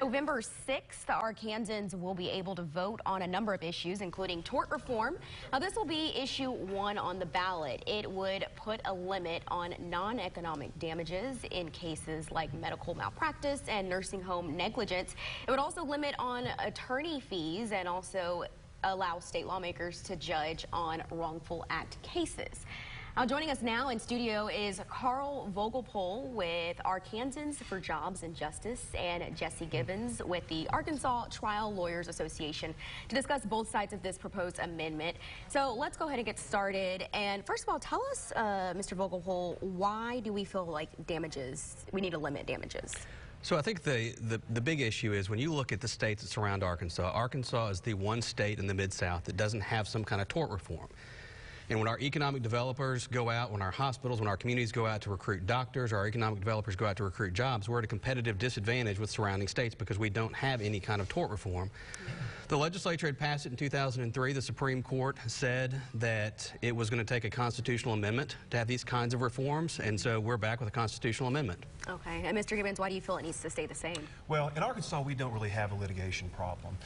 November 6th, Arkansans will be able to vote on a number of issues, including tort reform. Now, this will be issue 1 on the ballot. It would put a limit on non-economic damages in cases like medical malpractice and nursing home negligence. It would also limit on attorney fees and also allow state lawmakers to judge on wrongful act cases. Joining us now in studio is Carl Vogelpohl with Arkansans for Jobs and Justice and Jesse Gibbons with the Arkansas Trial Lawyers Association to discuss both sides of this proposed amendment. So let's go ahead and get started. And first of all, tell us, Mr. Vogelpohl, why do we feel like we need to limit damages? So I think the big issue is when you look at the states that surround Arkansas, Arkansas is the one state in the Mid-South that doesn't have some kind of tort reform. And when our economic developers go out, when our hospitals, when our communities go out to recruit doctors, our economic developers go out to recruit jobs, we're at a competitive disadvantage with surrounding states because we don't have any kind of tort reform. The legislature had passed it in 2003. The Supreme Court said that it was going to take a constitutional amendment to have these kinds of reforms, and so we're back with a constitutional amendment. Okay. And Mr. Gibbons, why do you feel it needs to stay the same? Well, in Arkansas, we don't really have a litigation problem.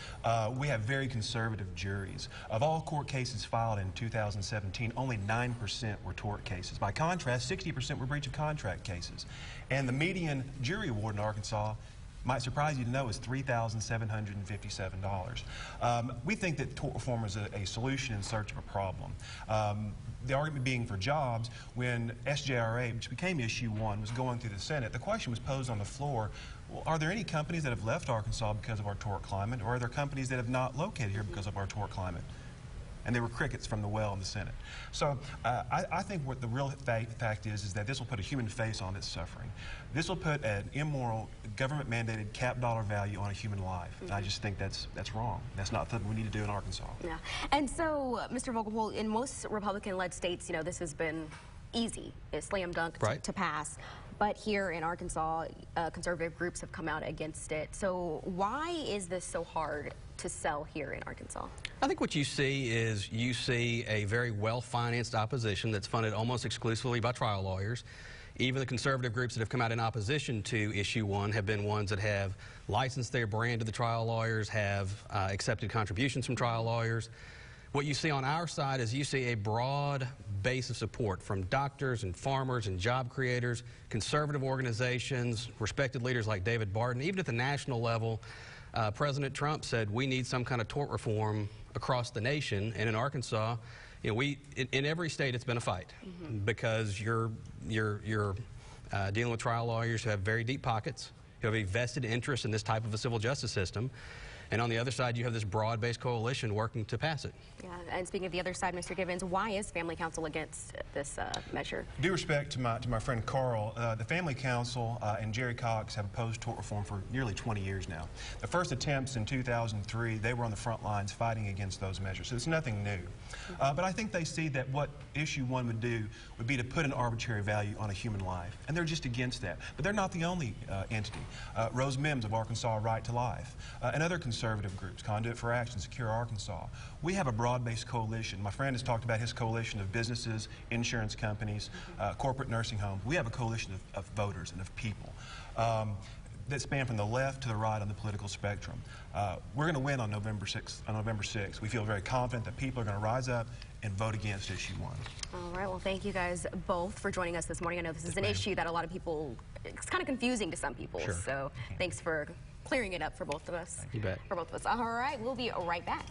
We have very conservative juries. Of all court cases filed in 2017, only 9% were tort cases. By contrast, 60% were breach of contract cases. And the median jury award in Arkansas, might surprise you to know, is $3,757. We think that tort reform is a solution in search of a problem. The argument being for jobs, when SJRA, which became Issue 1, was going through the Senate, the question was posed on the floor, well, are there any companies that have left Arkansas because of our tort climate, or are there companies that have not located here because of our tort climate? And there were crickets from the well in the Senate. So I think what the real fact is that this will put a human face on this suffering. This will put an immoral, government-mandated cap dollar value on a human life. And I just think that's wrong. That's not something we need to do in Arkansas. Yeah. And so, Mr. Vogelpohl, in most Republican-led states, you know, this has been easy, a slam dunk to pass. But here in Arkansas, conservative groups have come out against it. So why is this so hard to sell here in Arkansas? I think what you see is a very well-financed opposition that's funded almost exclusively by trial lawyers. Even the conservative groups that have come out in opposition to Issue 1 have been ones that have licensed their brand to the trial lawyers, have accepted contributions from trial lawyers. What you see on our side is you see a broad base of support from doctors and farmers and job creators, conservative organizations, respected leaders like David Barton. Even at the national level, President Trump said we need some kind of tort reform across the nation. And in Arkansas, you know, in every state it's been a fight because you're dealing with trial lawyers who have very deep pockets, who have a vested interest in this type of a civil justice system. And on the other side, you have this broad-based coalition working to pass it. Yeah, and speaking of the other side, Mr. Gibbons, why is Family Council against this measure? Due respect to my friend Carl, the Family Council and Jerry Cox have opposed tort reform for nearly 20 years now. The first attempts in 2003, they were on the front lines fighting against those measures, so it's nothing new. But I think they see that what Issue 1 would do would be to put an arbitrary value on a human life, and they're just against that. But they're not the only entity. Rose Mims of Arkansas Right to Life and other conservative groups, Conduit for Action, Secure Arkansas. We have a broad-based coalition. My friend has talked about his coalition of businesses, insurance companies, corporate nursing homes. We have a coalition of voters and of people that span from the left to the right on the political spectrum. We're going to win on November 6th. We feel very confident that people are going to rise up and vote against Issue 1. All right, well, thank you guys both for joining us this morning. I know this is an issue that a lot of people, it's kind of confusing to some people. Sure. So thanks for clearing it up for both of us. You bet. For both of us. All right, we'll be right back.